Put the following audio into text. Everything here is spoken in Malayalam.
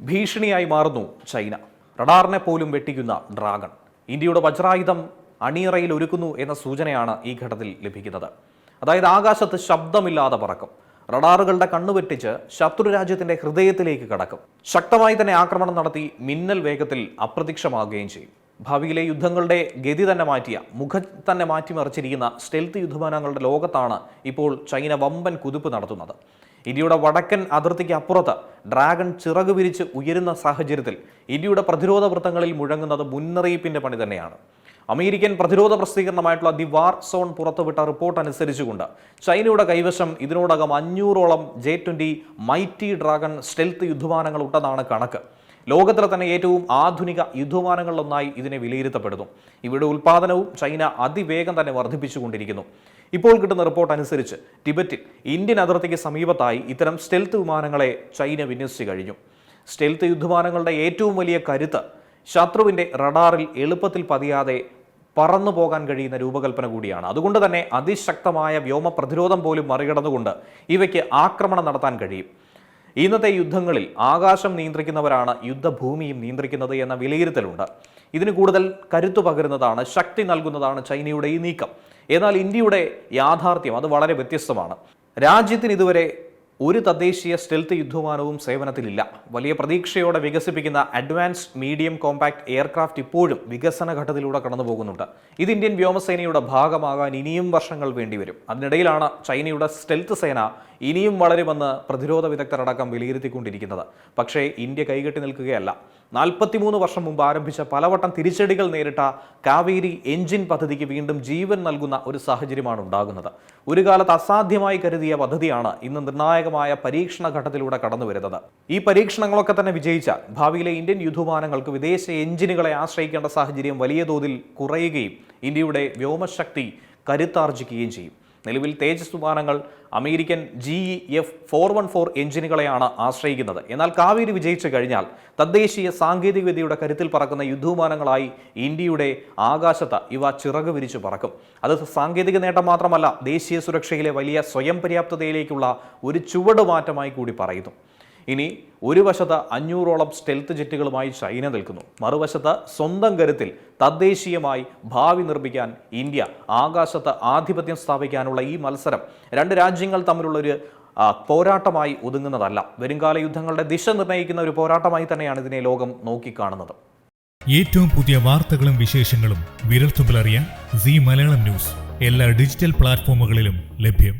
ഭീഷണിയായി മാറുന്നു ചൈന. റഡാറിനെ പോലും വെട്ടിക്കുന്ന ഡ്രാഗൺ ഇന്ത്യയുടെ വജ്രായുധം അണിയറയിൽ ഒരുക്കുന്നു എന്ന സൂചനയാണ് ഈ ഘട്ടത്തിൽ ലഭിക്കുന്നത്. അതായത് ആകാശത്ത് ശബ്ദമില്ലാതെ പറക്കും, റഡാറുകളുടെ കണ്ണുവെട്ടിച്ച് ശത്രുരാജ്യത്തിന്റെ ഹൃദയത്തിലേക്ക് കടക്കും, ശക്തമായി തന്നെ ആക്രമണം നടത്തി മിന്നൽ വേഗത്തിൽ അപ്രത്യക്ഷമാകുകയും ചെയ്യും. ഭാവിയിലെ യുദ്ധങ്ങളുടെ ഗതി തന്നെ മാറ്റിയ, മുഖം തന്നെ മാറ്റിമറിച്ചിരിക്കുന്ന സ്റ്റെൽത്ത് യുദ്ധവിമാനങ്ങളുടെ ലോകത്താണ് ഇപ്പോൾ ചൈന വമ്പൻ കുതിപ്പ് നടത്തുന്നത്. ഇന്ത്യയുടെ വടക്കൻ അതിർത്തിക്ക് അപ്പുറത്ത് ഡ്രാഗൺ ചിറക് വിരിച്ച് ഉയരുന്ന സാഹചര്യത്തിൽ ഇന്ത്യയുടെ പ്രതിരോധ വൃത്തങ്ങളിൽ മുഴങ്ങുന്നത് മുന്നറിയിപ്പിന്റെ പണി തന്നെയാണ്. അമേരിക്കൻ പ്രതിരോധ പ്രസിദ്ധീകരണമായിട്ടുള്ള ദി വാർ സോൺ പുറത്തുവിട്ട റിപ്പോർട്ട് അനുസരിച്ചുകൊണ്ട് ചൈനയുടെ കൈവശം ഇതിനോടകം 500ഓളം J-20 മൈറ്റി ഡ്രാഗൺ സ്റ്റെൽത്ത് യുദ്ധവിമാനങ്ങൾ ഉണ്ടെന്നാണ് കണക്ക്. ലോകത്തിലെ തന്നെ ഏറ്റവും ആധുനിക യുദ്ധവിമാനങ്ങളിലൊന്നായി ഇതിനെ വിലയിരുത്തപ്പെടുന്നു. ഇവയുടെ ഉൽപ്പാദനവും ചൈന അതിവേഗം തന്നെ വർദ്ധിപ്പിച്ചുകൊണ്ടിരിക്കുന്നു. ഇപ്പോൾ കിട്ടുന്ന റിപ്പോർട്ട് അനുസരിച്ച് ടിബറ്റിൽ ഇന്ത്യൻ അതിർത്തിക്ക് സമീപത്തായി ഇത്തരം സ്റ്റെൽത്ത് വിമാനങ്ങളെ ചൈന വിന്യസിച്ചു കഴിഞ്ഞു. സ്റ്റെൽത്ത് യുദ്ധവിമാനങ്ങളുടെ ഏറ്റവും വലിയ കരുത്ത് ശത്രുവിൻ്റെ റഡാറിൽ എളുപ്പത്തിൽ പതിയാതെ പറന്നു പോകാൻ കഴിയുന്ന രൂപകൽപ്പന കൂടിയാണ്. അതുകൊണ്ട് തന്നെ അതിശക്തമായ വ്യോമ പ്രതിരോധം പോലും മറികടന്നുകൊണ്ട് ഇവയ്ക്ക് ആക്രമണം നടത്താൻ കഴിയും. ഇന്നത്തെ യുദ്ധങ്ങളിൽ ആകാശം നിയന്ത്രിക്കുന്നവരാണ് യുദ്ധഭൂമിയും നിയന്ത്രിക്കുന്നത് എന്ന വിലയിരുത്തലുണ്ട്. ഇതിന് കൂടുതൽ കരുത്തു പകരുന്നതാണ്, ശക്തി നൽകുന്നതാണ് ചൈനയുടെ ഈ നീക്കം. എന്നാൽ ഇന്ത്യയുടെ യാഥാർത്ഥ്യം അത് വളരെ വ്യത്യസ്തമാണ്. രാജ്യത്തിന് ഇതുവരെ ഒരു തദ്ദേശീയ സ്റ്റെൽത്ത് യുദ്ധവിമാനവും സേവനത്തിലില്ല. വലിയ പ്രതീക്ഷയോടെ വികസിപ്പിക്കുന്ന അഡ്വാൻസ്ഡ് മീഡിയം കോമ്പാക്ട് എയർക്രാഫ്റ്റ് ഇപ്പോഴും വികസന ഘട്ടത്തിലൂടെ കടന്നു പോകുന്നുണ്ട്. ഇത് ഇന്ത്യൻ വ്യോമസേനയുടെ ഭാഗമാകാൻ ഇനിയും വർഷങ്ങൾ വേണ്ടിവരും. അതിനിടയിലാണ് ചൈനയുടെ സ്റ്റെൽത്ത് സേന ഇനിയും വളരുമെന്ന് പ്രതിരോധ വിദഗ്ധരടക്കം വിലയിരുത്തിക്കൊണ്ടിരിക്കുന്നത്. പക്ഷേ ഇന്ത്യ കൈകെട്ടി നിൽക്കുകയല്ല. 43 വർഷം മുമ്പ് ആരംഭിച്ച പലവട്ടം തിരിച്ചടികൾ നേരിട്ട കാവേരി എഞ്ചിൻ പദ്ധതിക്ക് വീണ്ടും ജീവൻ നൽകുന്ന ഒരു സാഹചര്യമാണ് ഉണ്ടാകുന്നത്. ഒരു കാലത്ത് അസാധ്യമായി കരുതിയ പദ്ധതിയാണ് ഇന്ന് നിർണായകമായ പരീക്ഷണ ഘട്ടത്തിലൂടെ കടന്നു വരുന്നത്. ഈ പരീക്ഷണങ്ങളൊക്കെ തന്നെ വിജയിച്ചാൽ ഭാവിയിലെ ഇന്ത്യൻ യുദ്ധവിമാനങ്ങൾക്ക് വിദേശ എഞ്ചിനുകളെ ആശ്രയിക്കേണ്ട സാഹചര്യം വലിയ തോതിൽ കുറയുകയും ഇന്ത്യയുടെ വ്യോമശക്തി കരുത്താർജിക്കുകയും ചെയ്യും. നിലവിൽ തേജസ് വിമാനങ്ങൾ അമേരിക്കൻ GE-F414 എഞ്ചിനുകളെയാണ് ആശ്രയിക്കുന്നത്. എന്നാൽ കാവേരി വിജയിച്ചു കഴിഞ്ഞാൽ തദ്ദേശീയ സാങ്കേതികവിദ്യയുടെ കരുത്തിൽ പറക്കുന്ന യുദ്ധവിമാനങ്ങളായി ഇന്ത്യയുടെ ആകാശത്ത് ഇവ ചിറക് വിരിച്ചു പറക്കും. അത് സാങ്കേതിക നേട്ടം മാത്രമല്ല, ദേശീയ സുരക്ഷയിലെ വലിയ സ്വയം പര്യാപ്തതയിലേക്കുള്ള ഒരു ചുവടുമാറ്റമായി കൂടി പറയുന്നു. ഇനി ഒരു വശത്ത് 500ഓളം സ്റ്റെൽത്ത് ജെറ്റുകളുമായി ചൈന നിൽക്കുന്നു, മറുവശത്ത് സ്വന്തം കരുത്തിൽ തദ്ദേശീയമായി ഭാവി നിർമ്മിക്കാൻ ഇന്ത്യ, ആകാശത്ത് ആധിപത്യം സ്ഥാപിക്കാനുള്ള ഈ മത്സരം രണ്ട് രാജ്യങ്ങൾ തമ്മിലുള്ളൊരു പോരാട്ടമായി ഒതുങ്ങുന്നതല്ല. വരുംകാല യുദ്ധങ്ങളുടെ ദിശ നിർണ്ണയിക്കുന്ന ഒരു പോരാട്ടമായി തന്നെയാണ് ഇതിനെ ലോകം നോക്കിക്കാണുന്നത്. ഏറ്റവും പുതിയ വാർത്തകളും വിശേഷങ്ങളും വിരൽത്തുമ്പിലറിയാൻ സീ മലയാളം ന്യൂസ് എല്ലാ ഡിജിറ്റൽ പ്ലാറ്റ്ഫോമുകളിലും ലഭ്യം.